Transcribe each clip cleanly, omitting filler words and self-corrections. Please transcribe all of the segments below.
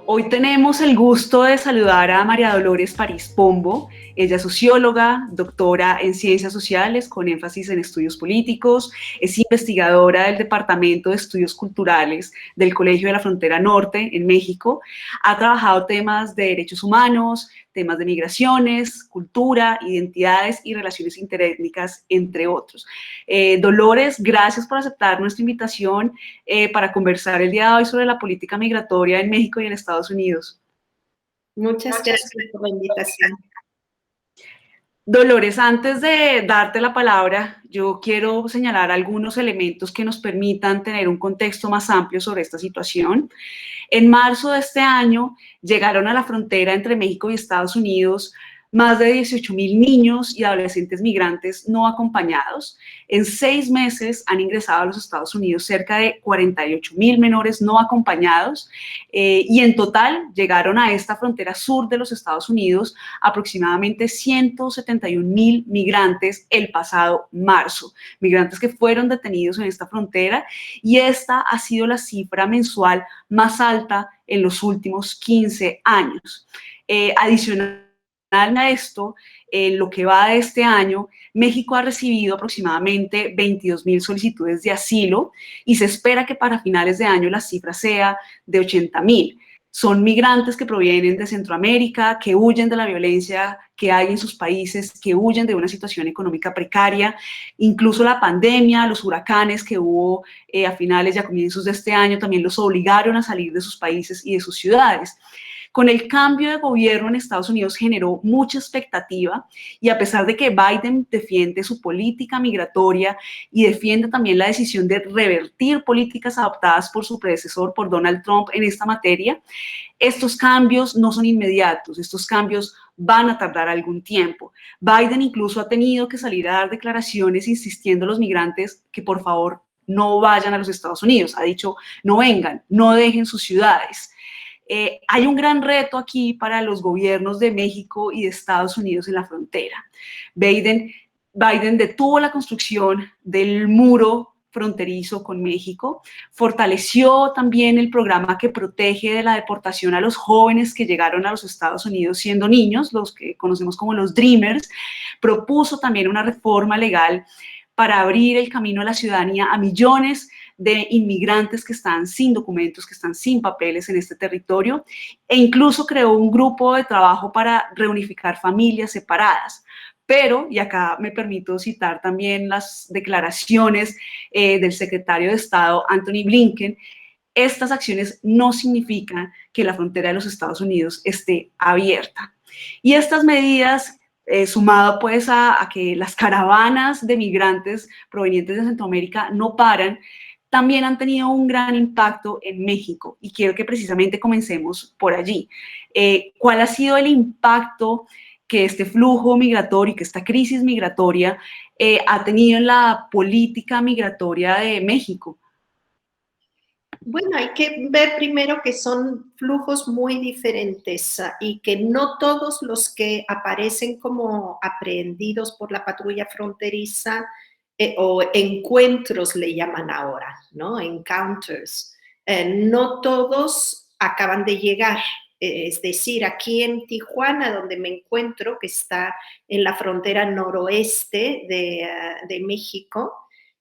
Hoy tenemos el gusto de saludar a María Dolores París Pombo. Ella es socióloga, doctora en ciencias sociales con énfasis en estudios políticos, es investigadora del Departamento de Estudios Culturales del Colegio de la Frontera Norte en México. Ha trabajado temas de derechos humanos, temas de migraciones, cultura, identidades y relaciones interétnicas, entre otros. Dolores, gracias por aceptar nuestra invitación para conversar el día de hoy sobre la política migratoria en México y en Estados Unidos. Muchas gracias por la invitación. Dolores, antes de darte la palabra, yo quiero señalar algunos elementos que nos permitan tener un contexto más amplio sobre esta situación. En marzo de este año llegaron a la frontera entre México y Estados Unidos más de 18,000 niños y adolescentes migrantes no acompañados. En 6 meses han ingresado a los Estados Unidos cerca de 48,000 menores no acompañados y en total llegaron a esta frontera sur de los Estados Unidos aproximadamente 171,000 migrantes el pasado marzo, migrantes que fueron detenidos en esta frontera, y esta ha sido la cifra mensual más alta en los últimos 15 años. Adicional a esto, en lo que va de este año, México ha recibido aproximadamente 22,000 solicitudes de asilo y se espera que para finales de año la cifra sea de 80,000. Son migrantes que provienen de Centroamérica, que huyen de la violencia que hay en sus países, que huyen de una situación económica precaria. Incluso la pandemia, los huracanes que hubo a finales y a comienzos de este año también los obligaron a salir de sus países y de sus ciudades. Con el cambio de gobierno en Estados Unidos generó mucha expectativa, y a pesar de que Biden defiende su política migratoria y defiende también la decisión de revertir políticas adoptadas por su predecesor, por Donald Trump, en esta materia, estos cambios no son inmediatos, estos cambios van a tardar algún tiempo. Biden incluso ha tenido que salir a dar declaraciones insistiendo a los migrantes que por favor no vayan a los Estados Unidos. Ha dicho, no vengan, no dejen sus ciudades. Hay un gran reto aquí para los gobiernos de México y de Estados Unidos en la frontera. Biden detuvo la construcción del muro fronterizo con México, fortaleció también el programa que protege de la deportación a los jóvenes que llegaron a los Estados Unidos siendo niños, los que conocemos como los Dreamers, propuso también una reforma legal para abrir el camino a la ciudadanía a millones de inmigrantes que están sin documentos, que están sin papeles en este territorio, e incluso creó un grupo de trabajo para reunificar familias separadas. Pero, y acá me permito citar también las declaraciones del secretario de Estado, Anthony Blinken, estas acciones no significan que la frontera de los Estados Unidos esté abierta. Y estas medidas, sumado pues a que las caravanas de migrantes provenientes de Centroamérica no paran, también han tenido un gran impacto en México, y quiero que precisamente comencemos por allí. ¿Cuál ha sido el impacto que este flujo migratorio, que esta crisis migratoria ha tenido en la política migratoria de México? Bueno, hay que ver primero que son flujos muy diferentes y que no todos los que aparecen como aprehendidos por la patrulla fronteriza o encuentros le llaman ahora, ¿no? Encounters. No todos acaban de llegar. Es decir, aquí en Tijuana, donde me encuentro, que está en la frontera noroeste de México,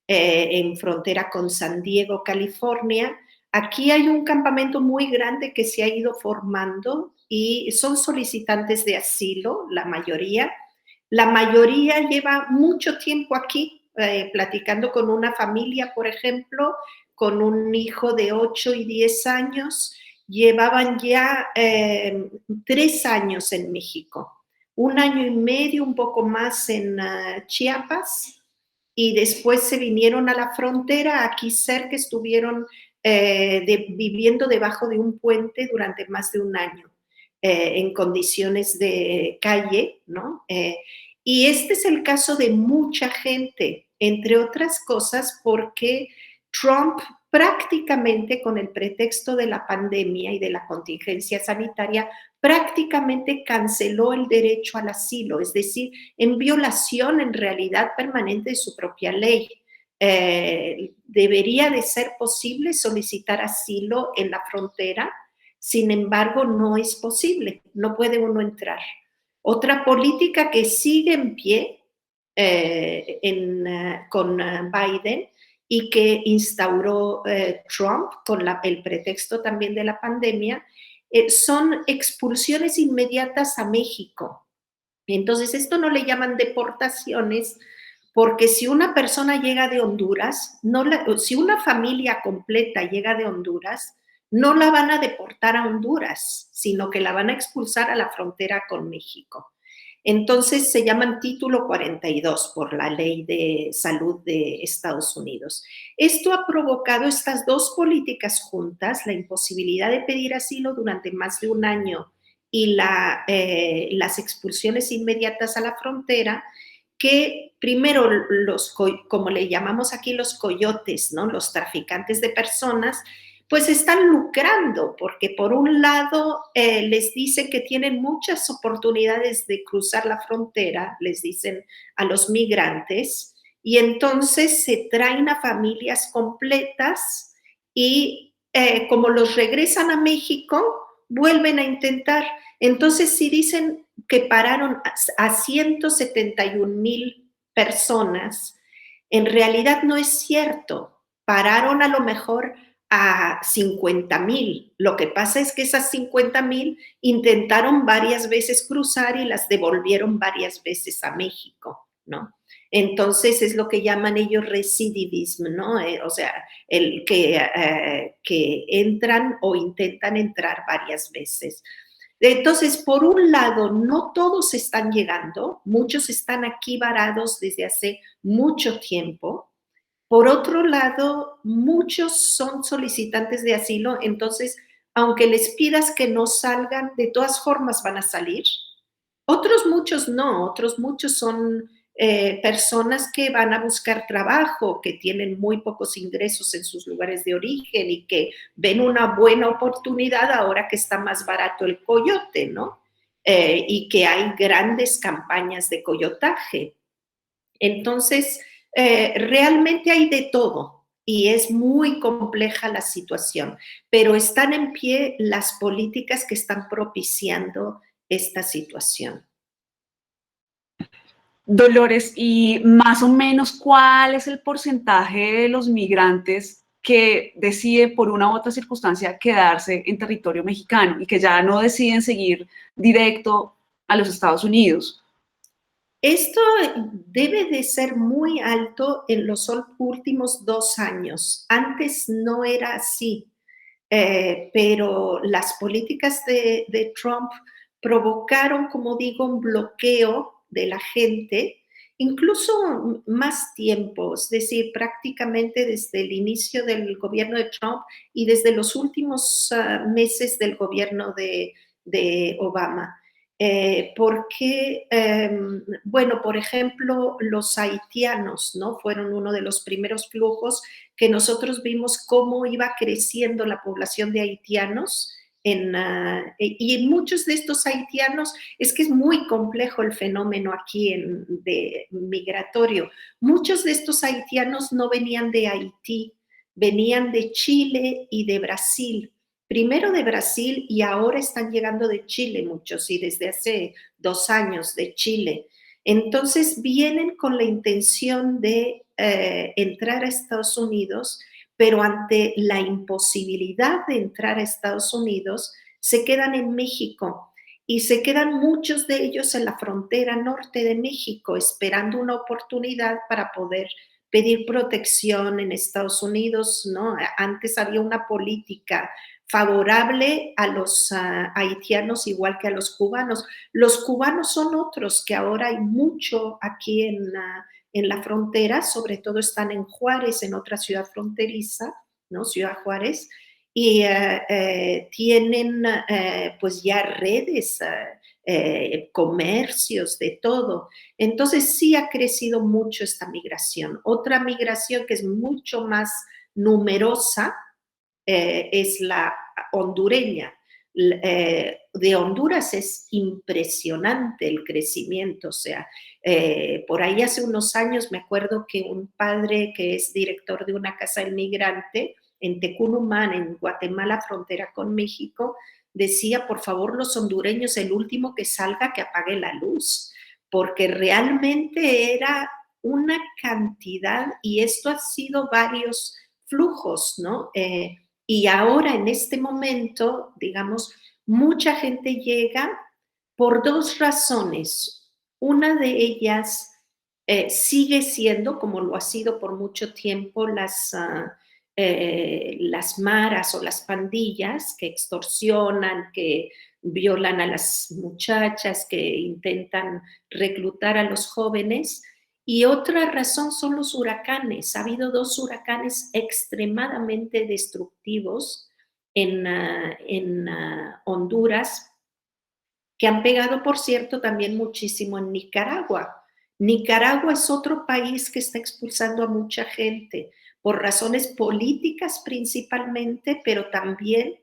en frontera con San Diego, California, aquí hay un campamento muy grande que se ha ido formando y son solicitantes de asilo, la mayoría. La mayoría lleva mucho tiempo aquí, platicando con una familia, por ejemplo, con un hijo de 8 y 10 años, llevaban ya 3 años en México, 1 año y medio, un poco más en Chiapas, y después se vinieron a la frontera, aquí cerca estuvieron viviendo debajo de un puente durante más de 1 año, en condiciones de calle, ¿no? Y este es el caso de mucha gente, entre otras cosas porque Trump prácticamente, con el pretexto de la pandemia y de la contingencia sanitaria, prácticamente canceló el derecho al asilo, es decir, en violación en realidad permanente de su propia ley. Debería de ser posible solicitar asilo en la frontera Sin embargo, no es posible, no puede uno entrar. Otra política que sigue en pie con Biden y que instauró Trump con el pretexto también de la pandemia, son expulsiones inmediatas a México. Entonces, esto no le llaman deportaciones, porque si una persona llega de Honduras, si una familia completa llega de Honduras, no la van a deportar a Honduras, sino que la van a expulsar a la frontera con México. Entonces se llaman título 42 por la ley de salud de Estados Unidos. Esto ha provocado estas dos políticas juntas, la imposibilidad de pedir asilo durante más de un año y las expulsiones inmediatas a la frontera, que primero como le llamamos aquí los coyotes, ¿no? Los traficantes de personas, pues están lucrando, porque por un lado les dicen que tienen muchas oportunidades de cruzar la frontera, les dicen a los migrantes, y entonces se traen a familias completas y como los regresan a México, vuelven a intentar. Entonces, si dicen que pararon a 171,000 personas, en realidad no es cierto. Pararon a lo mejor a 50,000. Lo que pasa es que esas 50,000 intentaron varias veces cruzar y las devolvieron varias veces a México, ¿no? Entonces es lo que llaman ellos recidivismo, ¿no? O sea, el que entran o intentan entrar varias veces. Entonces, por un lado, no todos están llegando, muchos están aquí varados desde hace mucho tiempo. Por otro lado, muchos son solicitantes de asilo, entonces, aunque les pidas que no salgan, de todas formas van a salir. Otros muchos no, otros muchos son personas que van a buscar trabajo, que tienen muy pocos ingresos en sus lugares de origen y que ven una buena oportunidad ahora que está más barato el coyote, ¿no? Y que hay grandes campañas de coyotaje. Entonces, realmente hay de todo y es muy compleja la situación, pero están en pie las políticas que están propiciando esta situación. Dolores, y más o menos cuál es el porcentaje de los migrantes que deciden por una u otra circunstancia quedarse en territorio mexicano y que ya no deciden seguir directo a los Estados Unidos. Esto debe de ser muy alto en los últimos 2 años. Antes no era así, pero las políticas de Trump provocaron, como digo, un bloqueo de la gente, incluso más tiempo, es decir, prácticamente desde el inicio del gobierno de Trump y desde los últimos meses del gobierno de Obama. Porque, bueno, por ejemplo, los haitianos, ¿no? Fueron uno de los primeros flujos que nosotros vimos cómo iba creciendo la población de haitianos. Y en muchos de estos haitianos, es que es muy complejo el fenómeno aquí de migratorio. Muchos de estos haitianos no venían de Haití, venían de Chile y de Brasil. Primero de Brasil y ahora están llegando de Chile muchos, y desde hace 2 años de Chile. Entonces vienen con la intención de entrar a Estados Unidos, pero ante la imposibilidad de entrar a Estados Unidos, se quedan en México y se quedan muchos de ellos en la frontera norte de México, esperando una oportunidad para poder pedir protección en Estados Unidos, ¿no? Antes había una política favorable a los haitianos igual que a los cubanos. Los cubanos son otros que ahora hay mucho aquí en la frontera, sobre todo están en Juárez, en otra ciudad fronteriza, ¿no? Ciudad Juárez, y tienen pues ya redes, comercios, de todo. Entonces sí ha crecido mucho esta migración. Otra migración que es mucho más numerosa es la hondureña. De Honduras es impresionante el crecimiento, o sea, por ahí hace unos años me acuerdo que un padre que es director de una casa del migrante en Tecunumán, en Guatemala, frontera con México, decía, por favor, los hondureños, el último que salga, que apague la luz, porque realmente era una cantidad, y esto ha sido varios flujos, ¿no? Y ahora, en este momento, digamos, mucha gente llega por dos razones. Una de ellas sigue siendo, como lo ha sido por mucho tiempo, las maras o las pandillas que extorsionan, que violan a las muchachas, que intentan reclutar a los jóvenes. Y otra razón son los huracanes. Ha habido dos huracanes extremadamente destructivos en Honduras, que han pegado, por cierto, también muchísimo en Nicaragua. Nicaragua es otro país que está expulsando a mucha gente por razones políticas principalmente, pero también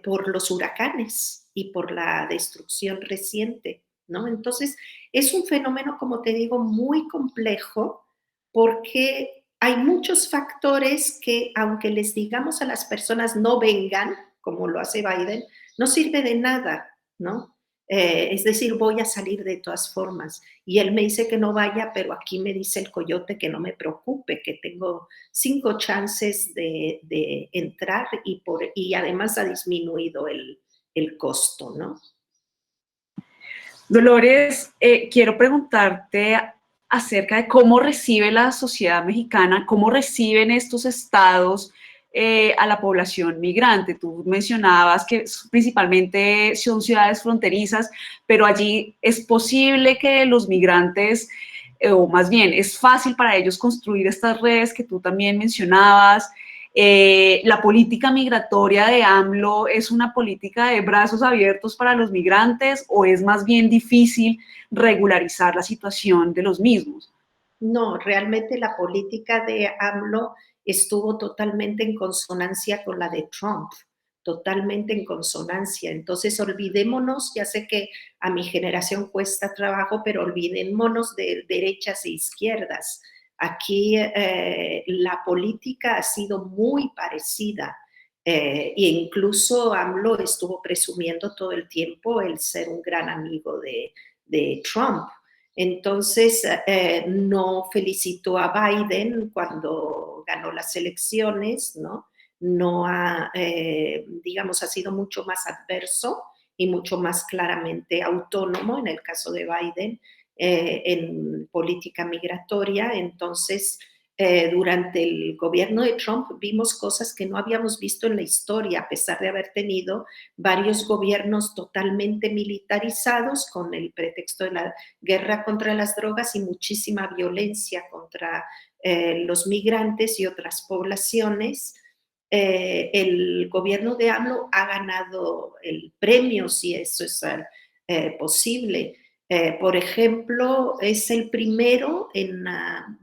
por los huracanes y por la destrucción reciente, ¿no? Entonces, es un fenómeno, como te digo, muy complejo porque hay muchos factores que, aunque les digamos a las personas no vengan, como lo hace Biden, no sirve de nada, ¿no? Es decir, voy a salir de todas formas. Y él me dice que no vaya, pero aquí me dice el coyote que no me preocupe, que tengo 5 chances de entrar y además ha disminuido el costo, ¿no? Dolores, quiero preguntarte acerca de cómo recibe la sociedad mexicana, cómo reciben estos estados a la población migrante. Tú mencionabas que principalmente son ciudades fronterizas, pero allí es posible que los migrantes, o más bien es fácil para ellos construir estas redes que tú también mencionabas. La política migratoria de AMLO es una política de brazos abiertos para los migrantes o es más bien difícil regularizar la situación de los mismos. No, realmente la política de AMLO estuvo totalmente en consonancia con la de Trump, totalmente en consonancia. Entonces, olvidémonos, ya sé que a mi generación cuesta trabajo, pero olvidémonos de derechas e izquierdas. Aquí la política ha sido muy parecida. E incluso AMLO estuvo presumiendo todo el tiempo el ser un gran amigo de Trump. Entonces, no felicitó a Biden cuando ganó las elecciones, ¿no? No ha, digamos, ha sido mucho más adverso y mucho más claramente autónomo en el caso de Biden en política migratoria. Entonces, durante el gobierno de Trump vimos cosas que no habíamos visto en la historia, a pesar de haber tenido varios gobiernos totalmente militarizados con el pretexto de la guerra contra las drogas y muchísima violencia contra los migrantes y otras poblaciones. El gobierno de AMLO ha ganado el premio, si eso es posible. Por ejemplo, es el primero en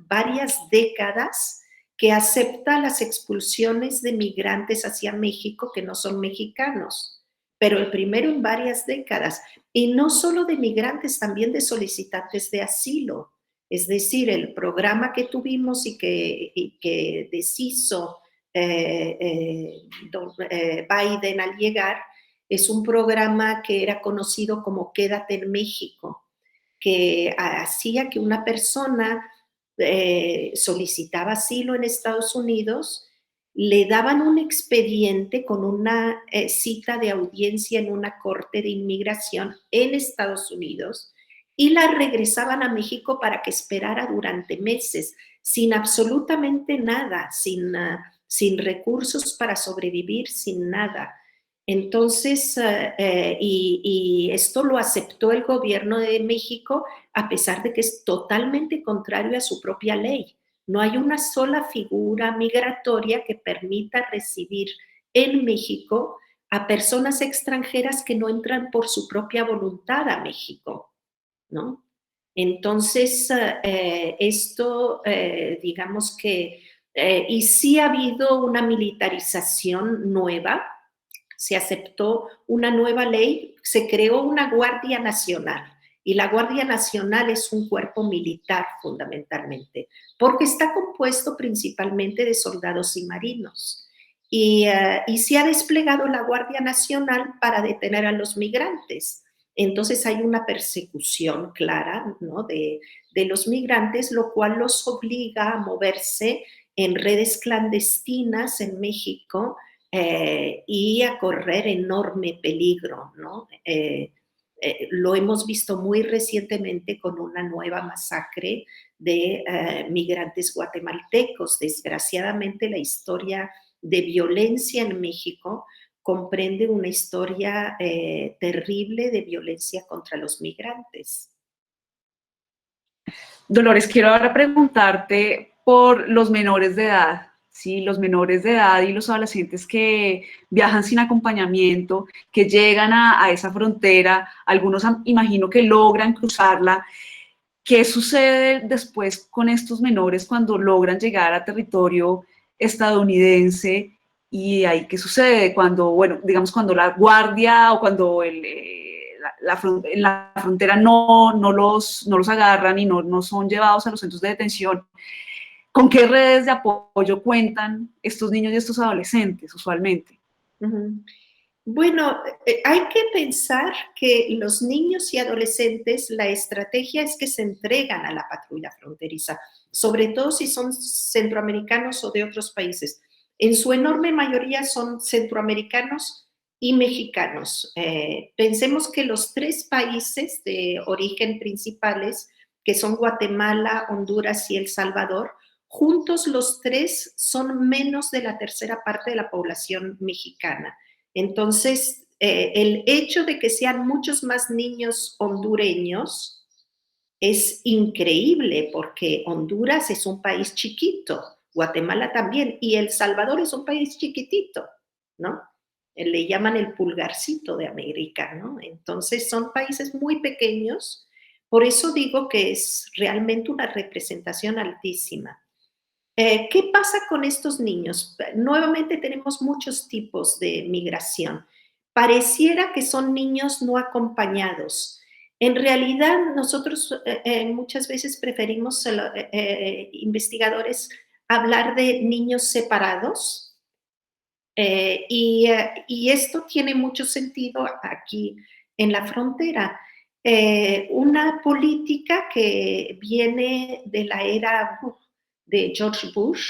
varias décadas que acepta las expulsiones de migrantes hacia México que no son mexicanos, pero el primero en varias décadas. Y no solo de migrantes, también de solicitantes de asilo. Es decir, el programa que tuvimos y que deshizo Biden al llegar es un programa que era conocido como Quédate en México, que hacía que una persona solicitaba asilo en Estados Unidos, le daban un expediente con una cita de audiencia en una corte de inmigración en Estados Unidos y la regresaban a México para que esperara durante meses, sin absolutamente nada, sin recursos para sobrevivir, sin nada. Entonces, y esto lo aceptó el gobierno de México a pesar de que es totalmente contrario a su propia ley. No hay una sola figura migratoria que permita recibir en México a personas extranjeras que no entran por su propia voluntad a México, ¿no? Entonces, esto, digamos que, y sí ha habido una militarización nueva, se aceptó una nueva ley, se creó una Guardia Nacional Y la Guardia Nacional es un cuerpo militar fundamentalmente, porque está compuesto principalmente de soldados y marinos. Y se ha desplegado la Guardia Nacional para detener a los migrantes. Entonces hay una persecución clara, ¿no?, de los migrantes, lo cual los obliga a moverse en redes clandestinas en México y a correr enorme peligro, ¿no? Lo hemos visto muy recientemente con una nueva masacre de migrantes guatemaltecos. Desgraciadamente, la historia de violencia en México comprende una historia terrible de violencia contra los migrantes. Dolores, quiero ahora preguntarte por los menores de edad, ¿sí? Los menores de edad y los adolescentes que viajan sin acompañamiento, que llegan a esa frontera, algunos imagino que logran cruzarla. ¿Qué sucede después con estos menores cuando logran llegar a territorio estadounidense? Y ahí, ¿qué sucede cuando, bueno, digamos, cuando la guardia o cuando en la frontera no los agarran y no son llevados a los centros de detención? ¿Con qué redes de apoyo cuentan estos niños y estos adolescentes usualmente? Uh-huh. Bueno, hay que pensar que los niños y adolescentes, la estrategia es que se entregan a la patrulla fronteriza, sobre todo si son centroamericanos o de otros países. En su enorme mayoría son centroamericanos y mexicanos. Pensemos que los 3 países de origen principales, que son Guatemala, Honduras y El Salvador, juntos los 3 son menos de la tercera parte de la población mexicana. Entonces, el hecho de que sean muchos más niños hondureños es increíble porque Honduras es un país chiquito, Guatemala también, y El Salvador es un país chiquitito, ¿no? Le llaman el pulgarcito de América, ¿no? Entonces, son países muy pequeños, por eso digo que es realmente una representación altísima. ¿Qué pasa con estos niños? Nuevamente tenemos muchos tipos de migración. Pareciera que son niños no acompañados. En realidad, nosotros muchas veces preferimos, investigadores, hablar de niños separados. Y esto tiene mucho sentido aquí en la frontera. Una política que viene de la era de George Bush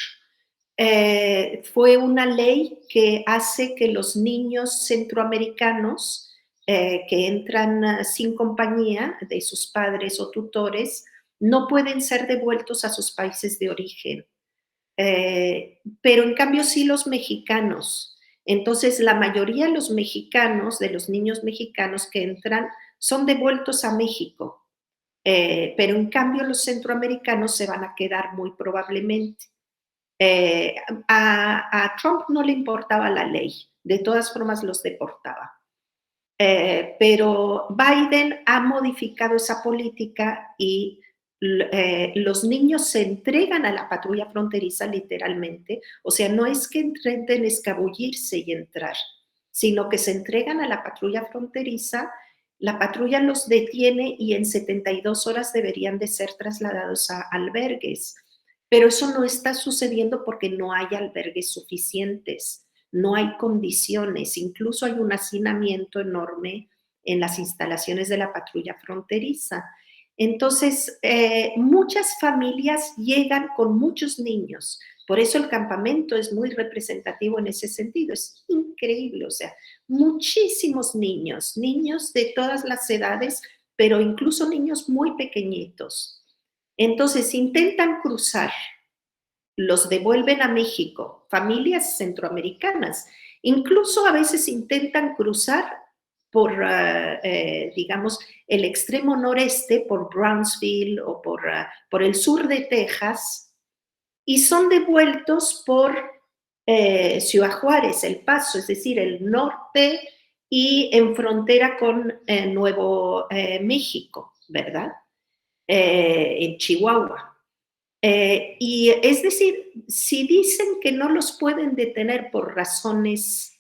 fue una ley que hace que los niños centroamericanos que entran sin compañía de sus padres o tutores no pueden ser devueltos a sus países de origen. Pero en cambio sí los mexicanos. Entonces la mayoría de los mexicanos, de los niños mexicanos que entran, son devueltos a México. Pero en cambio los centroamericanos se van a quedar muy probablemente. A Trump no le importaba la ley, de todas formas los deportaba. Pero Biden ha modificado esa política y los niños se entregan a la patrulla fronteriza literalmente, o sea, no es que intenten escabullirse y entrar, sino que se entregan a la patrulla fronteriza, la patrulla los detiene y en 72 horas deberían de ser trasladados a albergues. Pero eso no está sucediendo porque no hay albergues suficientes, no hay condiciones, incluso hay un hacinamiento enorme en las instalaciones de la patrulla fronteriza. Entonces, muchas familias llegan con muchos niños, por eso el campamento es muy representativo en ese sentido, es increíble, o sea, muchísimos niños, niños de todas las edades, pero incluso niños muy pequeñitos. Entonces intentan cruzar, los devuelven a México, familias centroamericanas, incluso a veces intentan cruzar por, digamos, el extremo noreste, por Brownsville o por el sur de Texas, y son devueltos por Ciudad Juárez, El Paso, es decir, el norte y en frontera con Nuevo México, ¿verdad? En Chihuahua. Y es decir, si dicen que no los pueden detener por razones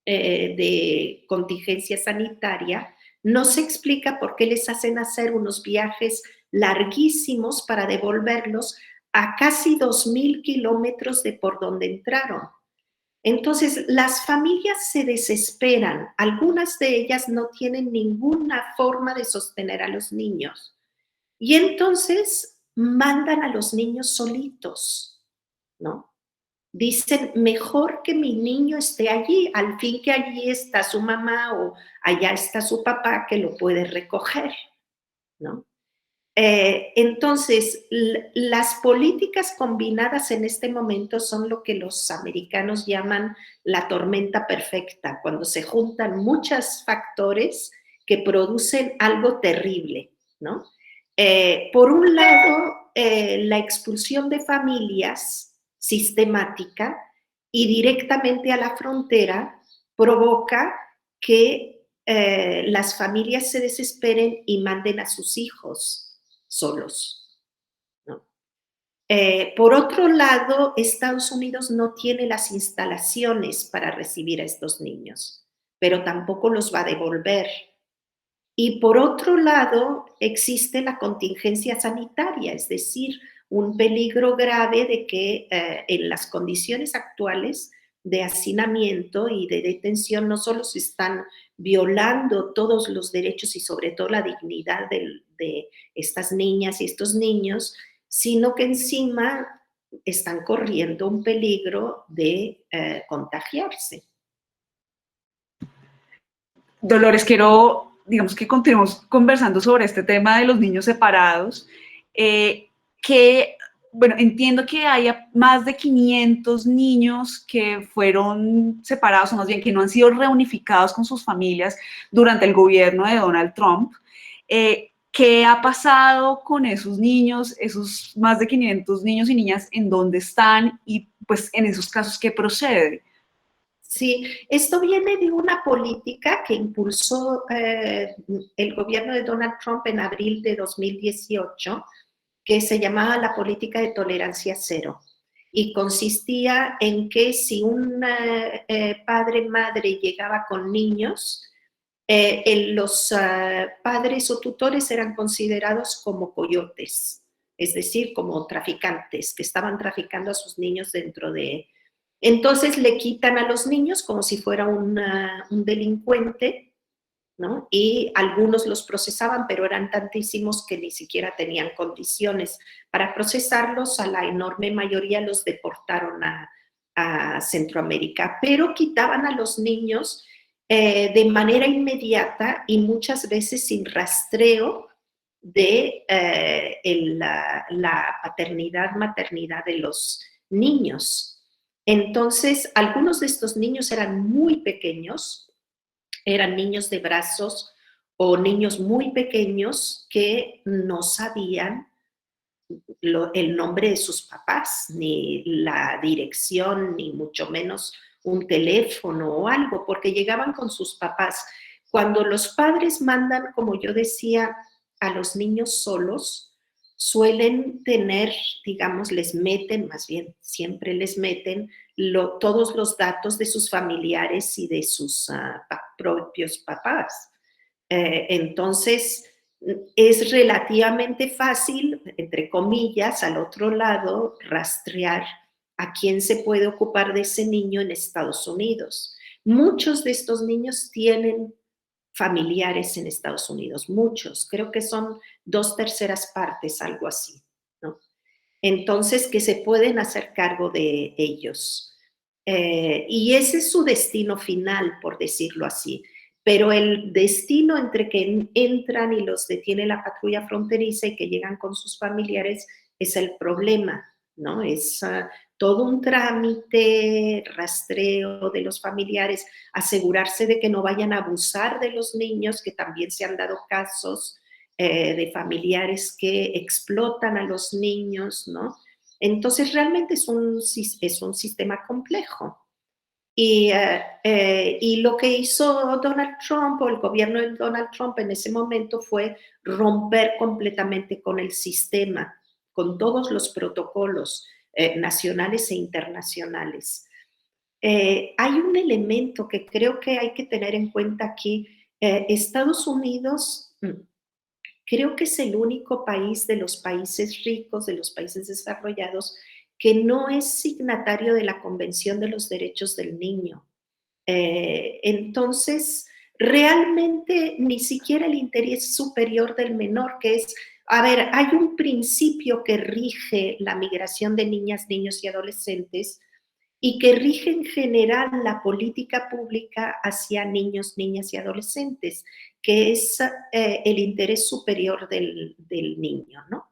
de contingencia sanitaria, No se explica por qué les hacen hacer unos viajes larguísimos para devolverlos a casi 2,000 kilómetros de por donde entraron. Entonces, las familias se desesperan. Algunas de ellas no tienen ninguna forma de sostener a los niños. Y entonces mandan a los niños solitos, ¿no? Dicen, mejor que mi niño esté allí, al fin que allí está su mamá o allá está su papá que lo puede recoger, ¿no? Entonces, las políticas combinadas en este momento son lo que los americanos llaman la tormenta perfecta, cuando se juntan muchos factores que producen algo terrible, ¿no? Por un lado, la expulsión de familias sistemática y directamente a la frontera provoca que las familias se desesperen y manden a sus hijos solos, ¿no? Por otro lado, Estados Unidos no tiene las instalaciones para recibir a estos niños, pero tampoco los va a devolver. Y por otro lado, existe la contingencia sanitaria, es decir, un peligro grave de que en las condiciones actuales de hacinamiento y de detención no solo se están violando todos los derechos y sobre todo la dignidad de estas niñas y estos niños, sino que encima están corriendo un peligro de contagiarse. Dolores, quiero, digamos que continuemos conversando sobre este tema de los niños separados, que, bueno, entiendo que hay más de 500 niños que fueron separados, o más bien que no han sido reunificados con sus familias durante el gobierno de Donald Trump. ¿Qué ha pasado con esos niños, esos más de 500 niños y niñas, en dónde están y, pues, en esos casos, qué procede? Sí, esto viene de una política que impulsó el gobierno de Donald Trump en abril de 2018, que se llamaba la política de tolerancia cero. Y consistía en que si un padre, madre llegaba con niños, los padres o tutores eran considerados como coyotes, es decir, como traficantes, que estaban traficando a sus niños dentro de... Entonces le quitan a los niños como si fuera un delincuente, ¿no? Y algunos los procesaban, pero eran tantísimos que ni siquiera tenían condiciones para procesarlos. A la enorme mayoría los deportaron a Centroamérica, pero quitaban a los niños de manera inmediata y muchas veces sin rastreo de la paternidad, maternidad de los niños. Entonces, algunos de estos niños eran muy pequeños, eran niños de brazos o niños muy pequeños que no sabían el nombre de sus papás, ni la dirección, ni mucho menos un teléfono o algo, porque llegaban con sus papás. Cuando los padres mandan, como yo decía, a los niños solos, suelen tener, digamos, les meten, más bien siempre les meten todos los datos de sus familiares y de sus propios papás. Entonces, es relativamente fácil, entre comillas, al otro lado, rastrear a quién se puede ocupar de ese niño en Estados Unidos. Muchos de estos niños tienen familiares en Estados Unidos, muchos, creo que son 2/3 partes, algo así, ¿no? Entonces, que se pueden hacer cargo de ellos. Y ese es su destino final, por decirlo así. Pero el destino entre que entran y los detiene la patrulla fronteriza y que llegan con sus familiares es el problema, ¿no? Es todo un trámite, rastreo de los familiares, asegurarse de que no vayan a abusar de los niños, que también se han dado casos de familiares que explotan a los niños, ¿no? Entonces, realmente es un sistema complejo. Y lo que hizo Donald Trump o el gobierno de Donald Trump en ese momento fue romper completamente con el sistema, con todos los protocolos nacionales e internacionales. Hay un elemento que creo que hay que tener en cuenta aquí. Estados Unidos creo que es el único país de los países ricos, de los países desarrollados, que no es signatario de la Convención de los Derechos del Niño. Entonces, realmente ni siquiera el interés superior del menor, que es, a ver, hay un principio que rige la migración de niñas, niños y adolescentes y que rige en general la política pública hacia niños, niñas y adolescentes, que es el interés superior del niño, ¿no?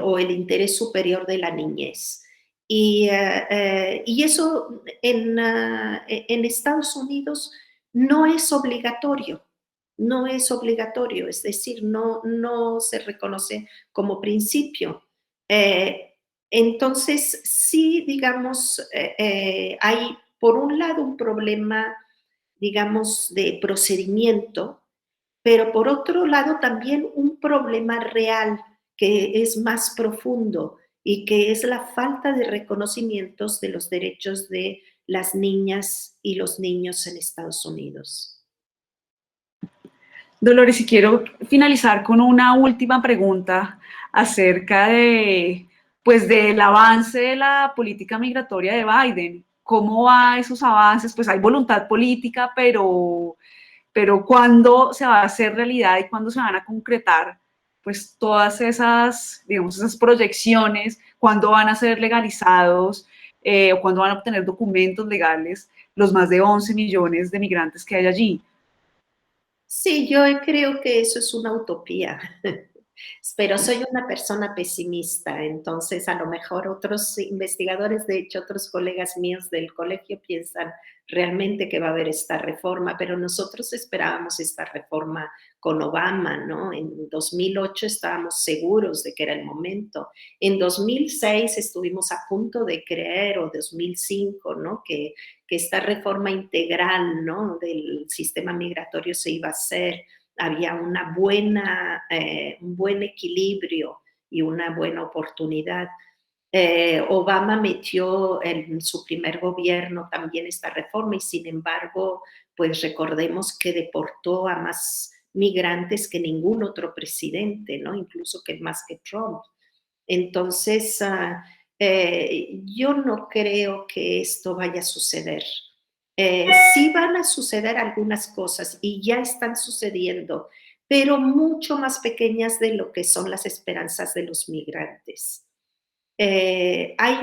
O el interés superior de la niñez. Y eso en Estados Unidos no es obligatorio, no es obligatorio, es decir, no se reconoce como principio. Entonces, sí, digamos, hay por un lado un problema, digamos, de procedimiento, pero por otro lado también un problema real que es más profundo y que es la falta de reconocimientos de los derechos de las niñas y los niños en Estados Unidos. Dolores, y quiero finalizar con una última pregunta acerca de, pues, del avance de la política migratoria de Biden. ¿Cómo va esos avances? Pues hay voluntad política, pero ¿cuándo se va a hacer realidad y cuándo se van a concretar pues todas esas, digamos, esas proyecciones? ¿Cuándo van a ser legalizados o cuándo van a obtener documentos legales los más de 11 millones de migrantes que hay allí? Sí, yo creo que eso es una utopía, pero soy una persona pesimista, entonces a lo mejor otros investigadores, de hecho otros colegas míos del colegio piensan realmente que va a haber esta reforma, pero nosotros esperábamos esta reforma con Obama, ¿no? En 2008 estábamos seguros de que era el momento. En 2006 estuvimos a punto de creer, o 2005, ¿no? Que esta reforma integral, ¿no? Del sistema migratorio se iba a hacer, había un buen equilibrio y una buena oportunidad. Obama metió en su primer gobierno también esta reforma y sin embargo, pues recordemos que deportó a más migrantes que ningún otro presidente, ¿no? Incluso que más que Trump. Entonces, yo no creo que esto vaya a suceder. Sí van a suceder algunas cosas y ya están sucediendo, pero mucho más pequeñas de lo que son las esperanzas de los migrantes. Hay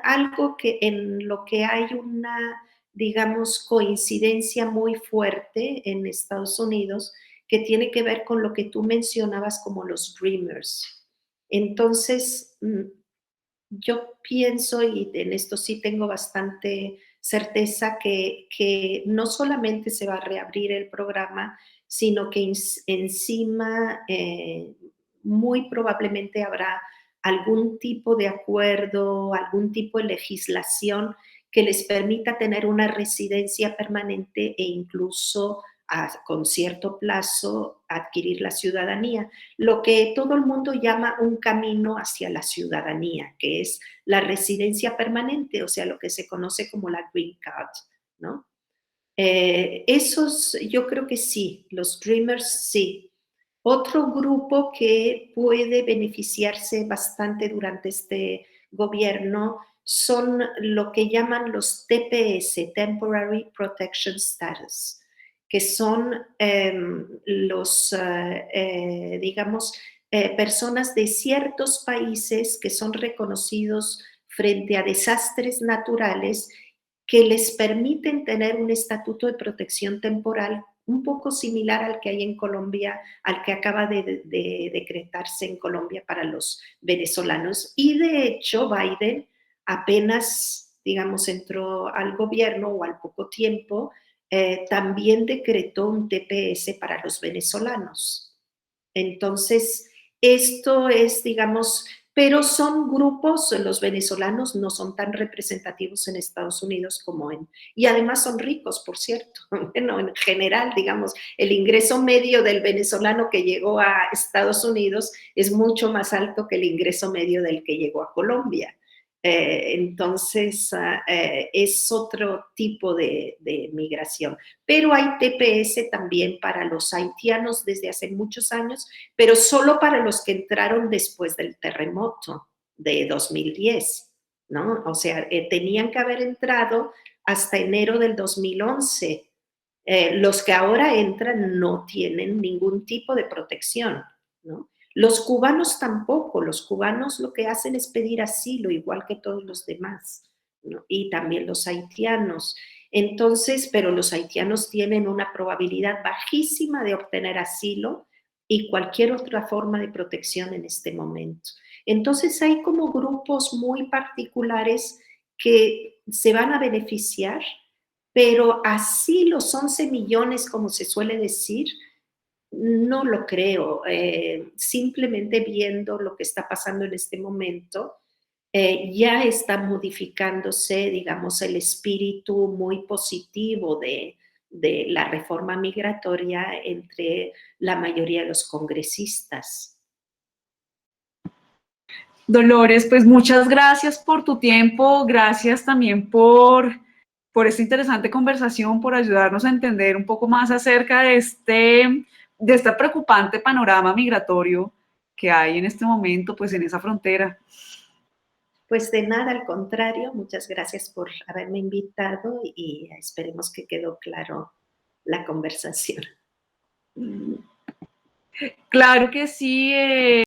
algo que en lo que hay una, digamos, coincidencia muy fuerte en Estados Unidos que tiene que ver con lo que tú mencionabas como los dreamers. Entonces, yo pienso, y en esto sí tengo bastante certeza, que no solamente se va a reabrir el programa, sino que encima muy probablemente habrá algún tipo de acuerdo, algún tipo de legislación que les permita tener una residencia permanente e incluso con cierto plazo adquirir la ciudadanía, lo que todo el mundo llama un camino hacia la ciudadanía, que es la residencia permanente, o sea, lo que se conoce como la green card, ¿no? Esos, yo creo que sí, los dreamers sí. Otro grupo que puede beneficiarse bastante durante este gobierno son lo que llaman los TPS, Temporary Protection Status, que son digamos, personas de ciertos países que son reconocidos frente a desastres naturales que les permiten tener un estatuto de protección temporal un poco similar al que hay en Colombia, al que acaba de decretarse en Colombia para los venezolanos. Y de hecho, Biden apenas, digamos, entró al gobierno o al poco tiempo, también decretó un TPS para los venezolanos. Entonces, esto es, digamos, pero son grupos, los venezolanos no son tan representativos en Estados Unidos como y además son ricos, por cierto. Bueno, en general, digamos, el ingreso medio del venezolano que llegó a Estados Unidos es mucho más alto que el ingreso medio del que llegó a Colombia. Entonces, es otro tipo de migración. Pero hay TPS también para los haitianos desde hace muchos años, pero solo para los que entraron después del terremoto de 2010, ¿no? O sea, tenían que haber entrado hasta enero del 2011. Los que ahora entran no tienen ningún tipo de protección, ¿no? Los cubanos tampoco, los cubanos lo que hacen es pedir asilo, igual que todos los demás, ¿no? Y también los haitianos. Entonces, pero los haitianos tienen una probabilidad bajísima de obtener asilo y cualquier otra forma de protección en este momento. Entonces, hay como grupos muy particulares que se van a beneficiar, pero así los 11 millones, como se suele decir, no lo creo. Simplemente viendo lo que está pasando en este momento, ya está modificándose, digamos, el espíritu muy positivo de la reforma migratoria entre la mayoría de los congresistas. Dolores, pues muchas gracias por tu tiempo, gracias también por esta interesante conversación, por ayudarnos a entender un poco más acerca de este preocupante panorama migratorio que hay en este momento, pues en esa frontera. Pues de nada, al contrario, muchas gracias por haberme invitado y esperemos que quedó claro la conversación. Claro que sí.